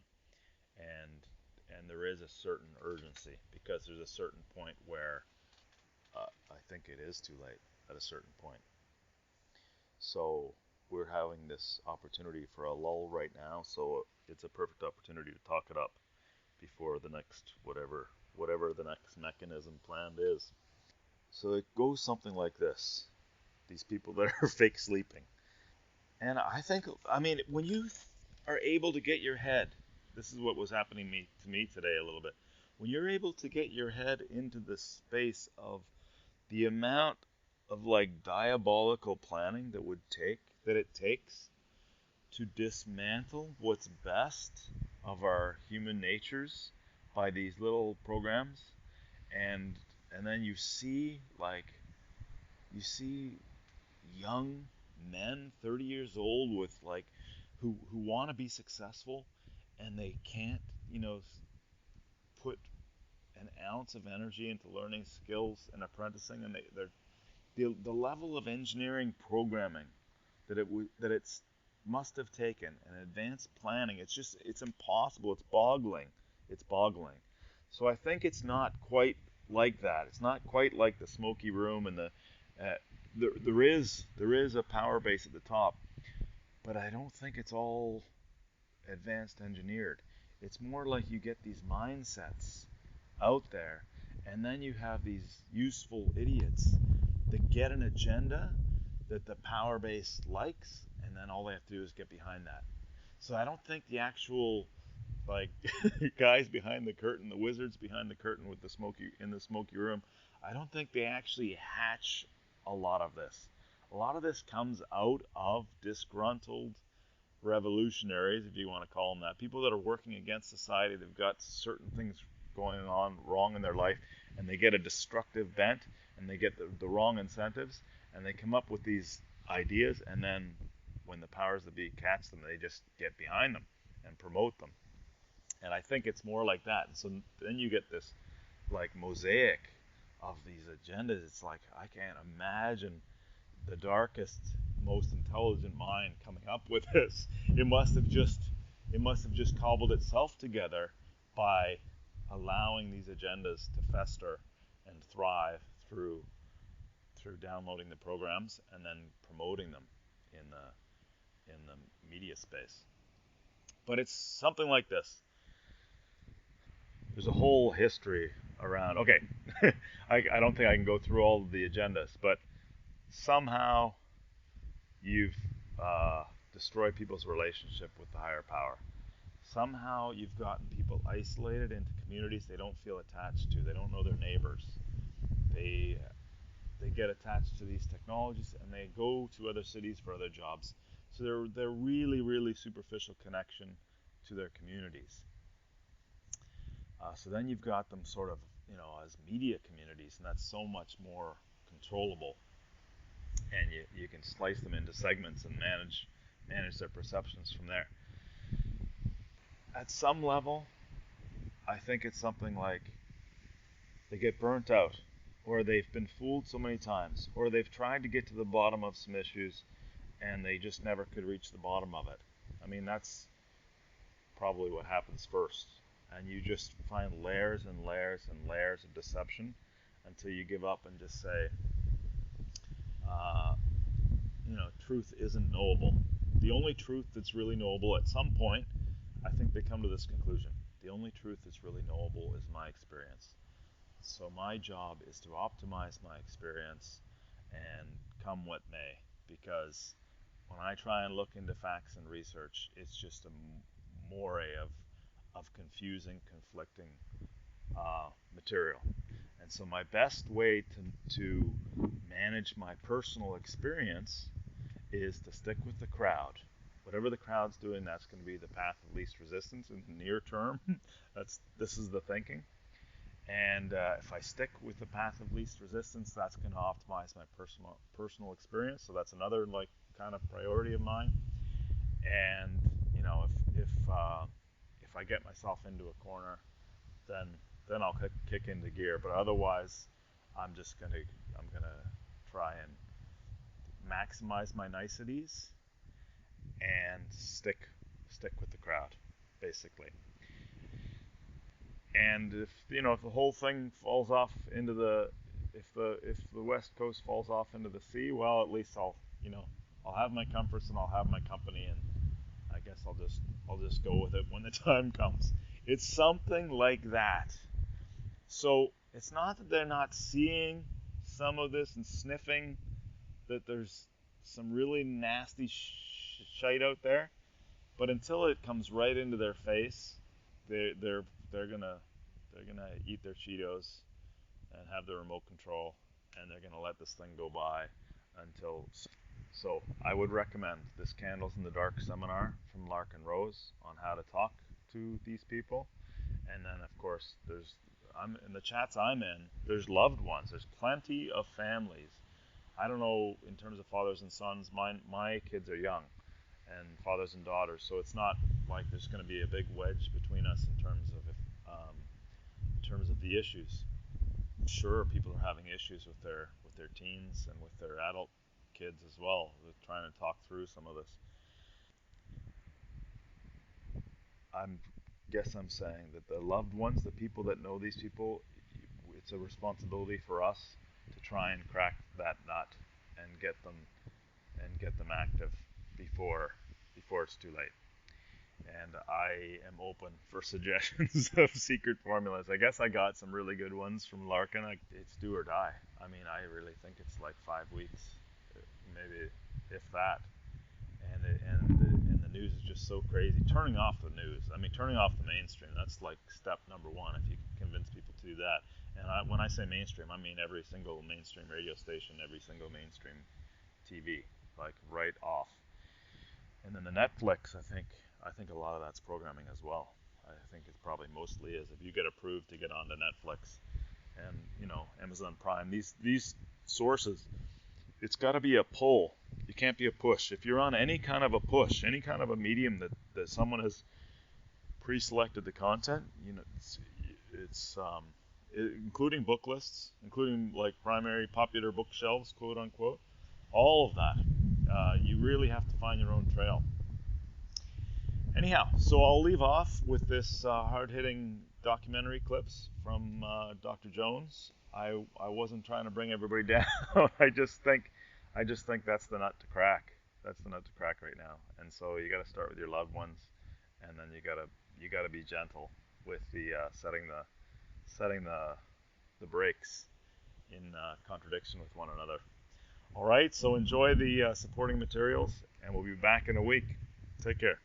And there is a certain urgency because there's a certain point where I think it is too late at a certain point. So we're having this opportunity for a lull right now, so it's a perfect opportunity to talk it up before the next whatever the next mechanism planned is. So it goes something like this. These people that are fake sleeping. And I think, I mean, when you are able to get your head, this is what was happening to me today a little bit. When you're able to get your head into the space of the amount of like diabolical planning that it takes to dismantle what's best of our human natures by these little programs, and then you see young men 30 years old with like who want to be successful, and they can't, put an ounce of energy into learning skills and apprenticing, and the level of engineering programming that it's must have taken, and advanced planning, it's impossible. It's boggling. So I think it's not quite like that. It's not quite like the smoky room and the there is a power base at the top, but I don't think it's all advanced engineered. It's more like you get these mindsets out there, and then you have these useful idiots that get an agenda that the power base likes, and then all they have to do is get behind that. So I don't think the actual like guys behind the curtain, the wizards behind the curtain with the smoky room, I don't think they actually hatch a lot of this. A lot of this comes out of disgruntled revolutionaries, if you want to call them that, people that are working against society. They've got certain things going on wrong in their life, and they get a destructive bent, and they get the wrong incentives, and they come up with these ideas, and then when the powers that be catch them, they just get behind them and promote them. And I think it's more like that. And so then you get this like mosaic of these agendas. It's like I can't imagine the darkest, most intelligent mind coming up with this. It must have just cobbled itself together by allowing these agendas to fester and thrive through downloading the programs and then promoting them in the media space. But it's something like this. There's a whole history around. Okay, I don't think I can go through all of the agendas, but somehow you've destroyed people's relationship with the higher power. Somehow you've gotten people isolated into communities they don't feel attached to. They don't know their neighbors. They they get attached to these technologies, and they go to other cities for other jobs. So they're really superficial connection to their communities. So then you've got them sort of, as media communities, and that's so much more controllable, and you can slice them into segments and manage their perceptions from there. At some level, I think it's something like they get burnt out, or they've been fooled so many times, or they've tried to get to the bottom of some issues and they just never could reach the bottom of it. I mean, that's probably what happens first. And you just find layers and layers and layers of deception until you give up and just say, uh, truth isn't knowable. The only truth that's really knowable at some point, I think they come to this conclusion. The only truth that's really knowable is my experience. So my job is to optimize my experience and come what may, because when I try and look into facts and research, it's just a moray of confusing, conflicting material. And so my best way to manage my personal experience is to stick with the crowd. Whatever the crowd's doing, that's going to be the path of least resistance in the near term. This is the thinking. And if I stick with the path of least resistance, that's going to optimize my personal experience. So that's another like kind of priority of mine. And if I get myself into a corner, then I'll kick into gear. But otherwise, I'm gonna try and maximize my niceties and stick with the crowd, basically. And if the whole thing falls off if the West Coast falls off into the sea, well, at least I'll have my comforts and I'll have my company, and I guess I'll just go with it when the time comes. It's something like that. So it's not that they're not seeing some of this and sniffing that there's some really nasty shite out there, but until it comes right into their face, they're gonna eat their Cheetos and have the remote control, and they're gonna let this thing go by until. So I would recommend this Candles in the Dark seminar from Larkin Rose on how to talk to these people, and then of course I'm in the chats I'm in. There's loved ones. There's plenty of families. I don't know in terms of fathers and sons. My kids are young, and fathers and daughters. So it's not like there's going to be a big wedge between us in terms of the issues. Sure, people are having issues with their teens and with their adult kids as well. They're trying to talk through some of this. I'm saying that the loved ones, the people that know these people, it's a responsibility for us to try and crack that nut and get them active before it's too late. And I am open for suggestions of secret formulas. I guess I got some really good ones from Larkin. It's do or die. I mean, I really think it's like 5 weeks, maybe if that. And the news is just so crazy. Turning off the news. I mean, turning off the mainstream. That's like step number one. If you can convince people to do that. And when I say mainstream, I mean every single mainstream radio station, every single mainstream TV, like right off. And then the Netflix, I think a lot of that's programming as well. I think it probably mostly is. If you get approved to get onto Netflix and Amazon Prime, these sources, it's got to be a pull. You can't be a push. If you're on any kind of a push, any kind of a medium that someone has pre-selected the content, including book lists, including like primary popular bookshelves, quote unquote, all of that. You really have to find your own trail. Anyhow, so I'll leave off with this hard-hitting documentary clips from Dr. Jones. I wasn't trying to bring everybody down. I just think that's the nut to crack. That's the nut to crack right now. And so you got to start with your loved ones, and then you got to be gentle with the setting the brakes in contradiction with one another. All right, so enjoy the supporting materials, and we'll be back in a week. Take care.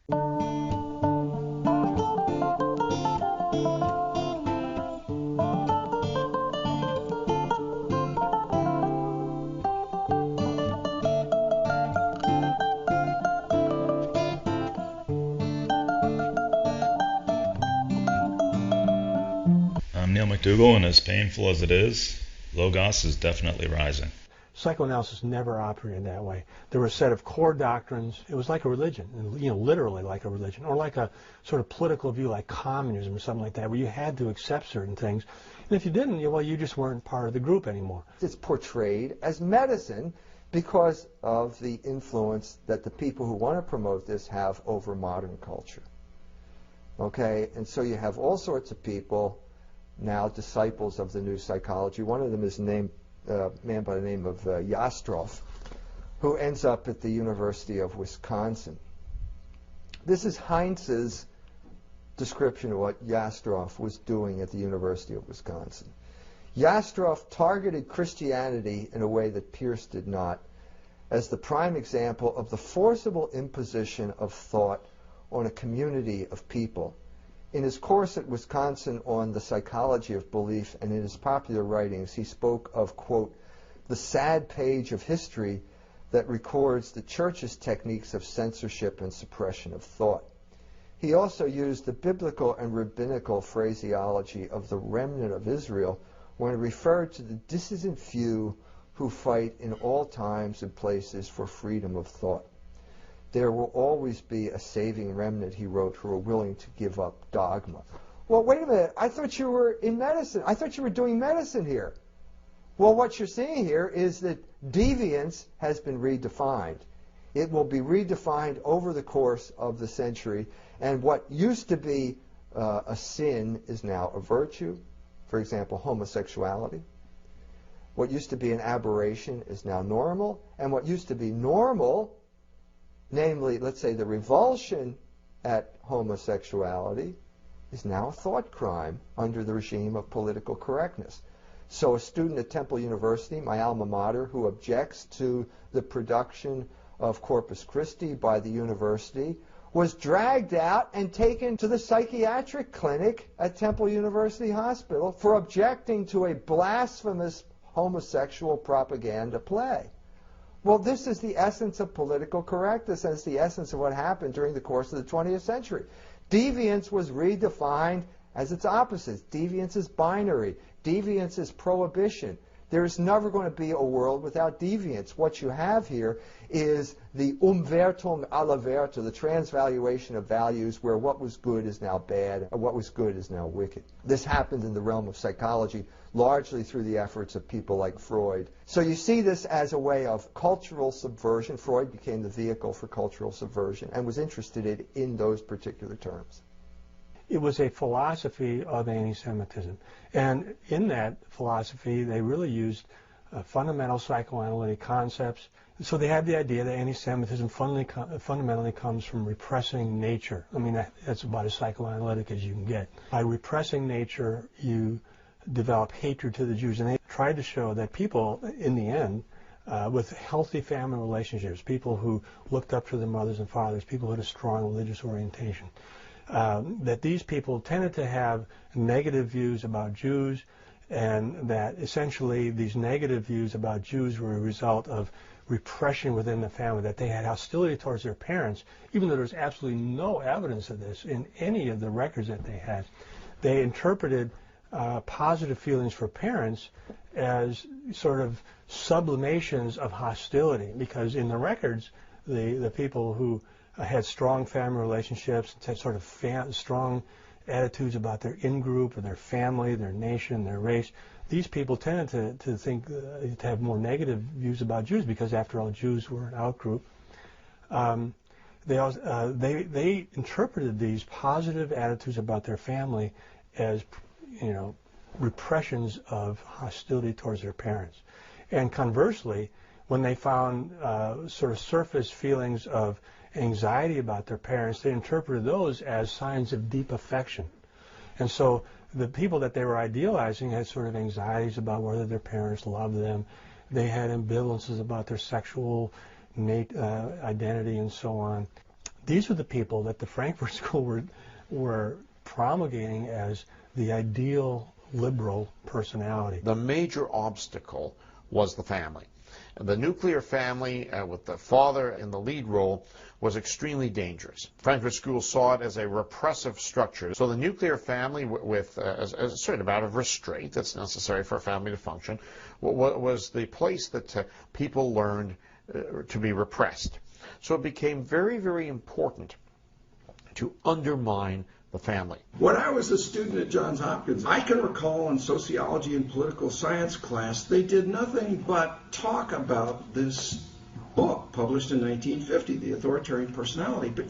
I'm Neil McDougall, and as painful as it is, Logos is definitely rising. Psychoanalysis never operated that way. There were a set of core doctrines. It was like a religion, literally like a religion, or like a sort of political view like communism or something like that, where you had to accept certain things. And if you didn't, you just weren't part of the group anymore. It's portrayed as medicine because of the influence that the people who want to promote this have over modern culture. Okay, and so you have all sorts of people now, disciples of the new psychology. One of them is named a man by the name of Jastrow, who ends up at the University of Wisconsin. This is Heinz's description of what Jastrow was doing at the University of Wisconsin. Jastrow targeted Christianity in a way that Pierce did not, as the prime example of the forcible imposition of thought on a community of people. In his course at Wisconsin on the psychology of belief and in his popular writings, he spoke of, quote, the sad page of history that records the church's techniques of censorship and suppression of thought. He also used the biblical and rabbinical phraseology of the remnant of Israel when he referred to the dissident few who fight in all times and places for freedom of thought. There will always be a saving remnant, he wrote, who are willing to give up dogma. Well, wait a minute. I thought you were in medicine. I thought you were doing medicine here. Well, what you're seeing here is that deviance has been redefined. It will be redefined over the course of the century, and what used to be a sin is now a virtue. For example, homosexuality. What used to be an aberration is now normal, and what used to be normal namely, let's say, the revulsion at homosexuality, is now a thought crime under the regime of political correctness. So a student at Temple University, my alma mater, who objects to the production of Corpus Christi by the university, was dragged out and taken to the psychiatric clinic at Temple University Hospital for objecting to a blasphemous homosexual propaganda play. Well, this is the essence of political correctness, and it's the essence of what happened during the course of the 20th century. Deviance was redefined as its opposite. Deviance is binary. Deviance is prohibition. There is never going to be a world without deviance. What you have here is the Umwertung aller Werte, the transvaluation of values, where what was good is now bad, and what was good is now wicked. This happened in the realm of psychology, largely through the efforts of people like Freud. So you see this as a way of cultural subversion. Freud became the vehicle for cultural subversion and was interested in those particular terms. It was a philosophy of anti-Semitism. And in that philosophy, they really used fundamental psychoanalytic concepts. So they had the idea that anti-Semitism fundamentally comes from repressing nature. I mean, that's about as psychoanalytic as you can get. By repressing nature, you develop hatred to the Jews. And they tried to show that people, in the end, with healthy family relationships, people who looked up to their mothers and fathers, people who had a strong religious orientation, that these people tended to have negative views about Jews, and that essentially these negative views about Jews were a result of repression within the family, that they had hostility towards their parents, even though there's absolutely no evidence of this in any of the records that they had. They interpreted positive feelings for parents as sort of sublimations of hostility, because in the records, the people who had strong family relationships, had sort of strong attitudes about their in-group or their family, their nation, their race. These people tended to think, to have more negative views about Jews, because after all, Jews were an out-group. They interpreted these positive attitudes about their family as, repressions of hostility towards their parents. And conversely, when they found sort of surface feelings of anxiety about their parents, they interpreted those as signs of deep affection. And so the people that they were idealizing had sort of anxieties about whether their parents loved them. They had ambivalences about their sexual identity and so on. These were the people that the Frankfurt School were promulgating as the ideal liberal personality. The major obstacle was the family. The nuclear family, with the father in the lead role, was extremely dangerous. Frankfurt School saw it as a repressive structure. So the nuclear family, with a certain amount of restraint that's necessary for a family to function, was the place that people learned to be repressed. So it became very, very important to undermine the family. When I was a student at Johns Hopkins, I can recall in sociology and political science class, they did nothing but talk about this book published in 1950, The Authoritarian Personality. But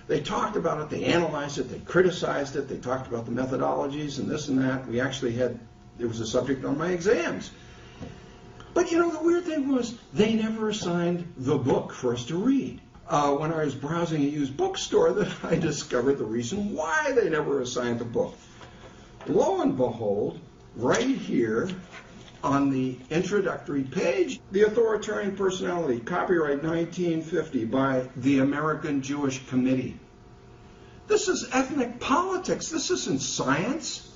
they talked about it, they analyzed it, they criticized it, they talked about the methodologies and this and that. We actually it was a subject on my exams. But the weird thing was, they never assigned the book for us to read. When I was browsing a used bookstore, then I discovered the reason why they never assigned the book. Lo and behold, right here on the introductory page, The Authoritarian Personality, copyright 1950 by the American Jewish Committee. This is ethnic politics. This isn't science.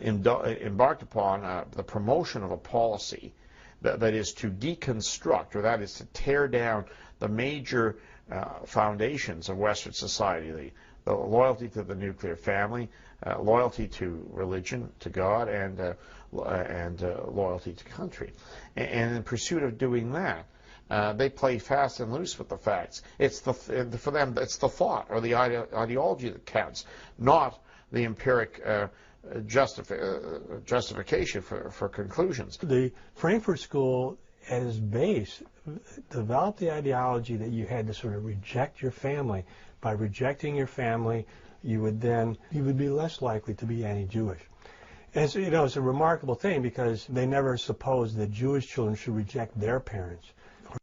Embarked upon the promotion of a policy that is to deconstruct, or that is to tear down the major foundations of Western society, the loyalty to the nuclear family, loyalty to religion, to God, and loyalty to country. And in pursuit of doing that, they play fast and loose with the facts. For them, it's the thought or the ideology that counts, not the empiric justification for conclusions. The Frankfurt School, at its base, developed the ideology that you had to sort of reject your family. By rejecting your family, you would be less likely to be anti-Jewish. And so, it's a remarkable thing, because they never supposed that Jewish children should reject their parents.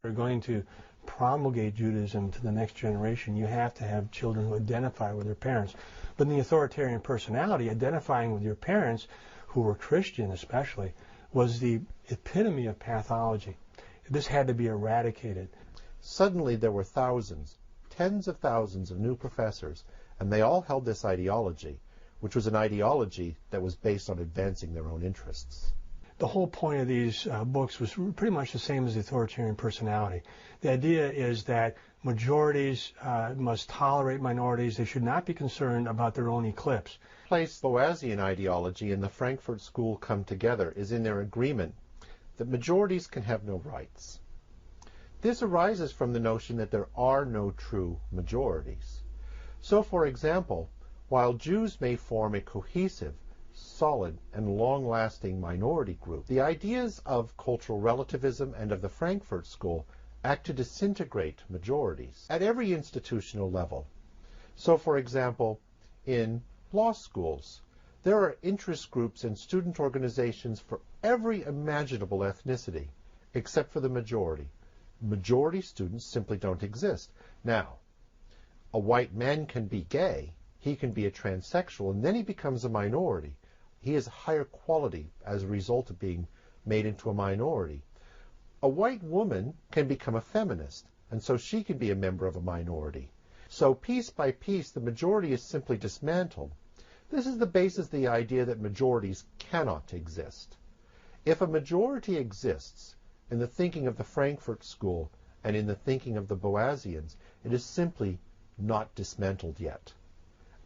We're going to promulgate Judaism to the next generation, you have to have children who identify with their parents. But in the authoritarian personality, identifying with your parents, who were Christian especially, was the epitome of pathology. This had to be eradicated. Suddenly there were thousands, tens of thousands of new professors, and they all held this ideology, which was an ideology that was based on advancing their own interests. The whole point of these books was pretty much the same as the authoritarian personality. The idea is that majorities must tolerate minorities. They should not be concerned about their own eclipse. Place Boasian ideology and the Frankfurt School come together is in their agreement that majorities can have no rights. This arises from the notion that there are no true majorities. So, for example, while Jews may form a cohesive, solid, and long-lasting minority group, the ideas of cultural relativism and of the Frankfurt School act to disintegrate majorities at every institutional level. So, for example, in law schools, there are interest groups and student organizations for every imaginable ethnicity, except for the majority. Majority students simply don't exist. Now, a white man can be gay, he can be a transsexual, and then he becomes a minority. He has a higher quality as a result of being made into a minority. A white woman can become a feminist, and so she can be a member of a minority. So piece by piece, the majority is simply dismantled. This is the basis of the idea that majorities cannot exist. If a majority exists in the thinking of the Frankfurt School and in the thinking of the Boasians, it is simply not dismantled yet.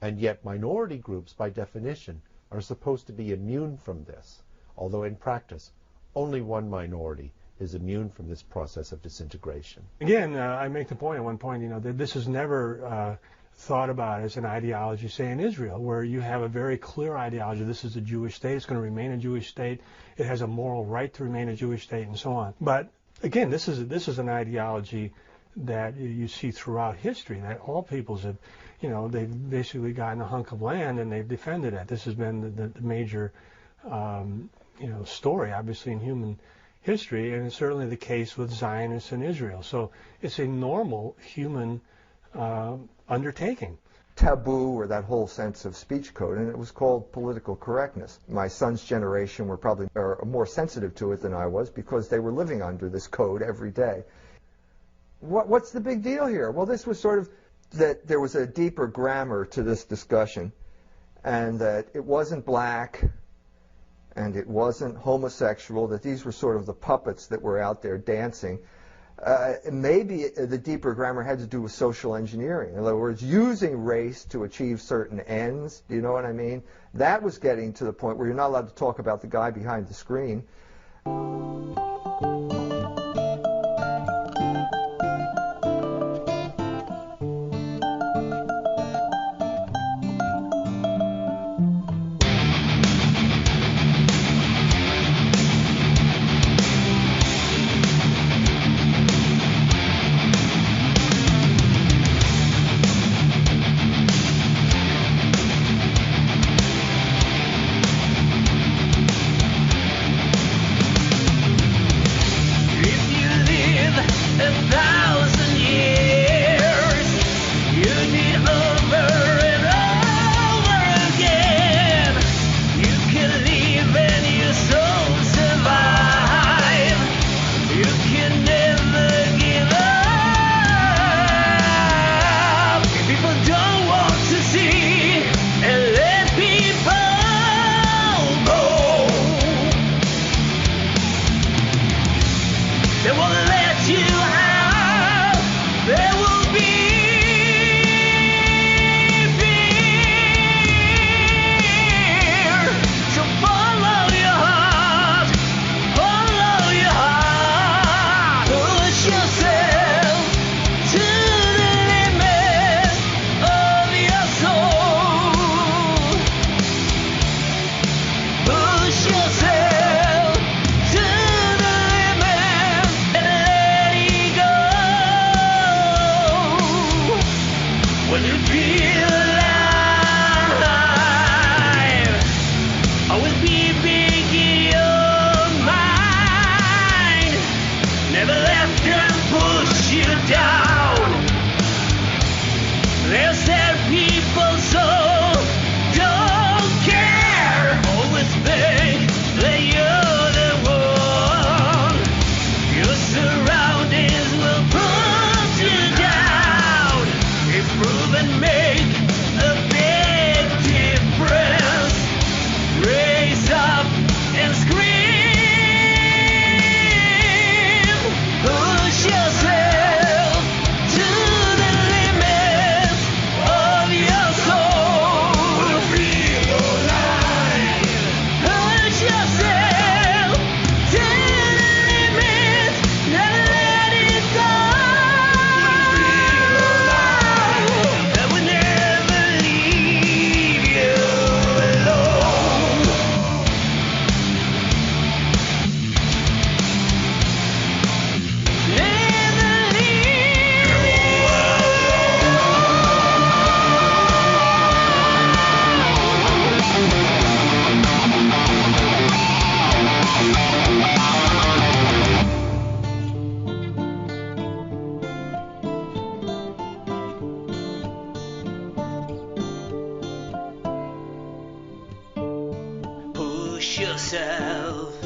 And yet minority groups, by definition, are supposed to be immune from this, although in practice, only one minority is immune from this process of disintegration. Again, I make the point at one point, that this is never thought about as an ideology, say in Israel, where you have a very clear ideology. This is a Jewish state. It's going to remain a Jewish state. It has a moral right to remain a Jewish state, and so on. But again, this is an ideology that you see throughout history, that all peoples have, they've basically gotten a hunk of land and they've defended it. This has been the major, story, obviously, in human history, and it's certainly the case with Zionists in Israel. So it's a normal human undertaking. Taboo, or that whole sense of speech code, and it was called political correctness. My son's generation were probably more sensitive to it than I was because they were living under this code every day. What's the big deal here? Well, this was sort of that there was a deeper grammar to this discussion, and that it wasn't black and it wasn't homosexual, that these were sort of the puppets that were out there dancing. Maybe the deeper grammar had to do with social engineering. In other words, using race to achieve certain ends. Do you know what I mean? That was getting to the point where you're not allowed to talk about the guy behind the screen. yourself.